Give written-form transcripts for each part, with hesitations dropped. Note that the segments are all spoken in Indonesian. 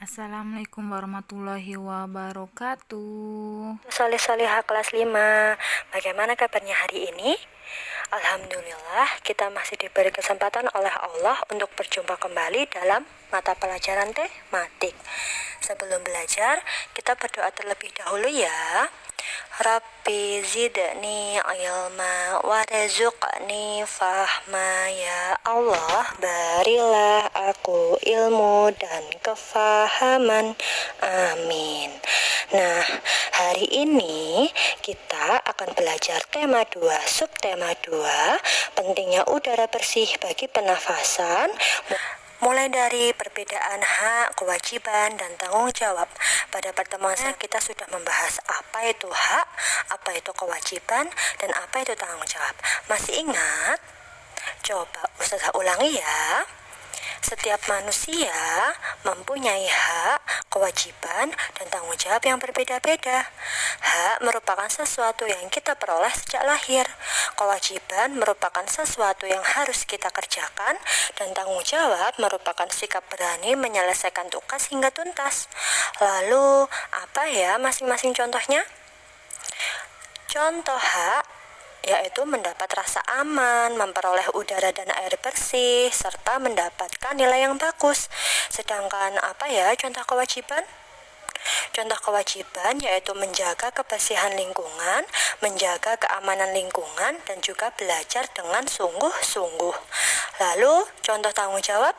Assalamualaikum warahmatullahi wabarakatuh. Soleh-solehah kelas 5. Bagaimana kabarnya hari ini? Alhamdulillah, kita masih diberi kesempatan oleh Allah untuk berjumpa kembali dalam mata pelajaran tematik. Sebelum belajar, kita berdoa terlebih dahulu ya. Rabbi zidni ilma warzuqni fahma, ya Allah berilah aku ilmu dan kefahaman, amin. Nah, hari ini kita akan belajar tema 2, subtema 2, pentingnya udara bersih bagi pernafasan, mulai dari perbedaan hak, kewajiban, dan tanggung jawab. Pada pertemuan kita sudah membahas apa itu hak, apa itu kewajiban, dan apa itu tanggung jawab. Masih ingat? Coba Ustazah ulangi ya. Setiap manusia mempunyai hak, kewajiban, dan tanggung jawab yang berbeda-beda. Hak merupakan sesuatu yang kita peroleh sejak lahir. Kewajiban merupakan sesuatu yang harus kita kerjakan, dan tanggung jawab merupakan sikap berani menyelesaikan tugas hingga tuntas. Lalu, apa ya masing-masing contohnya? Contoh hak yaitu mendapat rasa aman, memperoleh udara dan air bersih, serta mendapatkan nilai yang bagus. Sedangkan apa ya contoh kewajiban? Contoh kewajiban yaitu menjaga kebersihan lingkungan, menjaga keamanan lingkungan, dan juga belajar dengan sungguh-sungguh. Lalu, contoh tanggung jawab?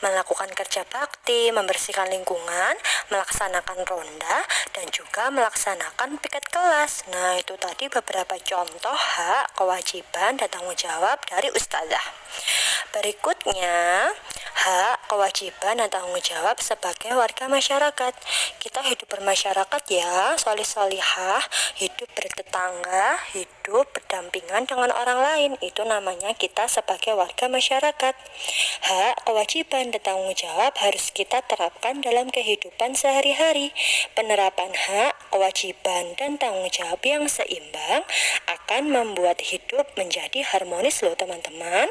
Melakukan kerja bakti, membersihkan lingkungan, melaksanakan ronda, dan juga melaksanakan piket kelas. Nah, itu tadi beberapa contoh hak, kewajiban, dan tanggung jawab dari Ustazah. Berikutnya, hak, kewajiban, dan tanggung jawab sebagai warga masyarakat. Kita hidup bermasyarakat ya, solih-solihah, hidup bertetangga, hidup berdampingan dengan orang lain. Itu namanya kita sebagai warga masyarakat. Hak, kewajiban, dan tanggung jawab harus kita terapkan dalam kehidupan sehari-hari. Penerapan hak, kewajiban, dan tanggung jawab yang seimbang akan membuat hidup menjadi harmonis loh teman-teman.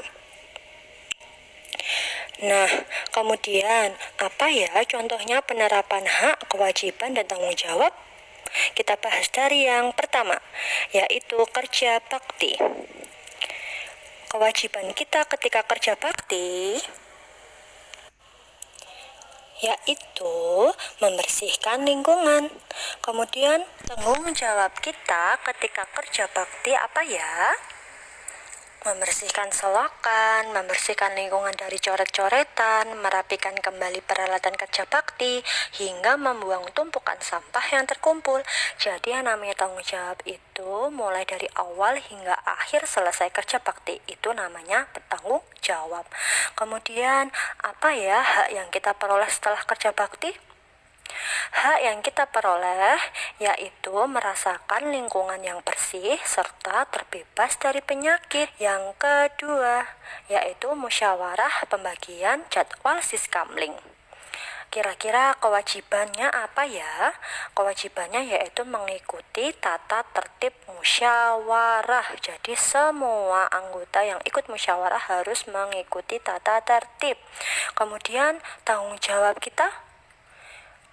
Nah, kemudian apa ya contohnya penerapan hak, kewajiban, dan tanggung jawab? Kita bahas dari yang pertama, yaitu kerja bakti. Kewajiban kita ketika kerja bakti yaitu membersihkan lingkungan. Kemudian tanggung jawab kita ketika kerja bakti apa ya? Membersihkan selokan, membersihkan lingkungan dari coret-coretan, merapikan kembali peralatan kerja bakti, hingga membuang tumpukan sampah yang terkumpul. Jadi yang namanya tanggung jawab itu mulai dari awal hingga akhir selesai kerja bakti, itu namanya bertanggung jawab. Kemudian apa ya hak yang kita peroleh setelah kerja bakti? Hak yang kita peroleh yaitu merasakan lingkungan yang bersih serta terbebas dari penyakit. Yang kedua yaitu musyawarah pembagian jadwal siskamling. Kira-kira kewajibannya apa ya? Kewajibannya yaitu mengikuti tata tertib musyawarah. Jadi semua anggota yang ikut musyawarah harus mengikuti tata tertib. Kemudian tanggung jawab kita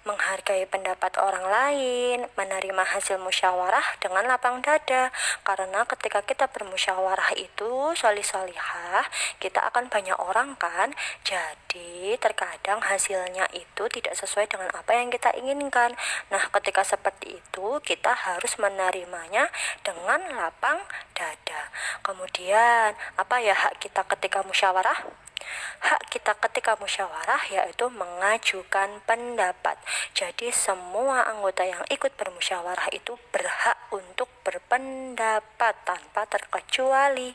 menghargai pendapat orang lain, menerima hasil musyawarah dengan lapang dada. Karena ketika kita bermusyawarah itu solih-solihah, kita akan banyak orang kan. Jadi terkadang hasilnya itu tidak sesuai dengan apa yang kita inginkan. Nah, ketika seperti itu kita harus menerimanya dengan lapang dada. Kemudian apa ya hak kita ketika musyawarah? Hak kita ketika musyawarah yaitu mengajukan pendapat. Jadi semua anggota yang ikut bermusyawarah itu berhak untuk berpendapat tanpa terkecuali.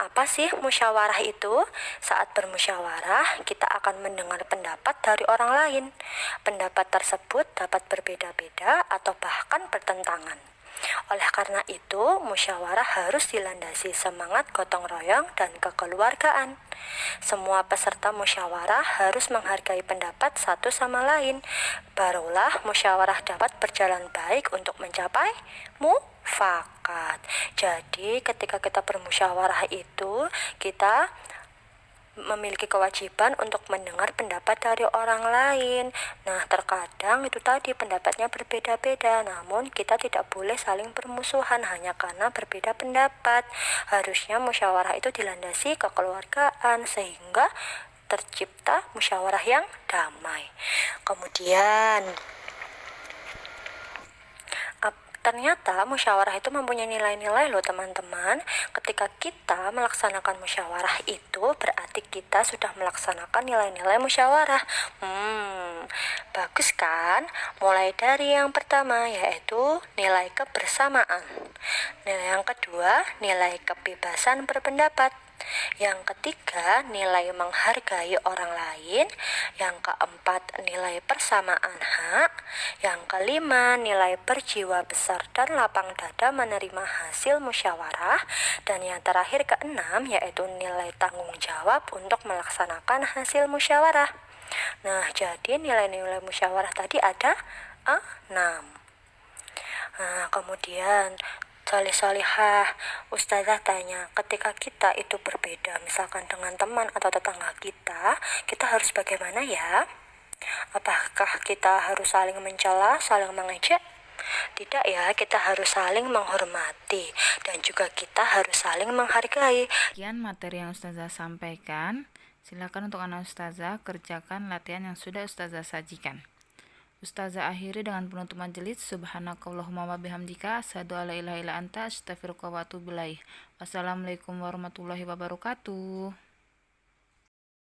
Apa sih musyawarah itu? Saat bermusyawarah, kita akan mendengar pendapat dari orang lain. Pendapat tersebut dapat berbeda-beda atau bahkan bertentangan. Oleh karena itu, musyawarah harus dilandasi semangat gotong royong dan kekeluargaan. Semua peserta musyawarah harus menghargai pendapat satu sama lain. Barulah musyawarah dapat berjalan baik untuk mencapai mufakat. Jadi, ketika kita bermusyawarah itu, kita memiliki kewajiban untuk mendengar pendapat dari orang lain. Nah, terkadang itu tadi pendapatnya berbeda-beda, namun kita tidak boleh saling bermusuhan hanya karena berbeda pendapat. Harusnya musyawarah itu dilandasi kekeluargaan sehingga tercipta musyawarah yang damai. Kemudian ternyata musyawarah itu mempunyai nilai-nilai loh teman-teman. Ketika kita melaksanakan musyawarah itu berarti kita sudah melaksanakan nilai-nilai musyawarah. Bagus kan? Mulai dari yang pertama yaitu nilai kebersamaan. Nilai yang kedua, nilai kebebasan berpendapat. Yang ketiga, nilai menghargai orang lain. Yang keempat, nilai persamaan hak. Yang kelima, nilai berjiwa besar dan lapang dada menerima hasil musyawarah. Dan yang terakhir keenam, yaitu nilai tanggung jawab untuk melaksanakan hasil musyawarah. Nah, jadi nilai-nilai musyawarah tadi ada 6. Nah, kemudian solihah, ustazah tanya, ketika kita itu berbeda, misalkan dengan teman atau tetangga kita harus bagaimana ya? Apakah kita harus saling mencela, saling mengejek? Tidak ya, kita harus saling menghormati dan juga kita harus saling menghargai. Sekian materi yang ustazah sampaikan. Silakan untuk anak ustazah kerjakan latihan yang sudah ustazah sajikan. Ustazah akhiri dengan penutup majelis. Subhanakallahumma wa bihamdika asyhadu alla ilaha illa anta astaghfiruka wa atubu ilaik. Wassalamualaikum warahmatullahi wabarakatuh.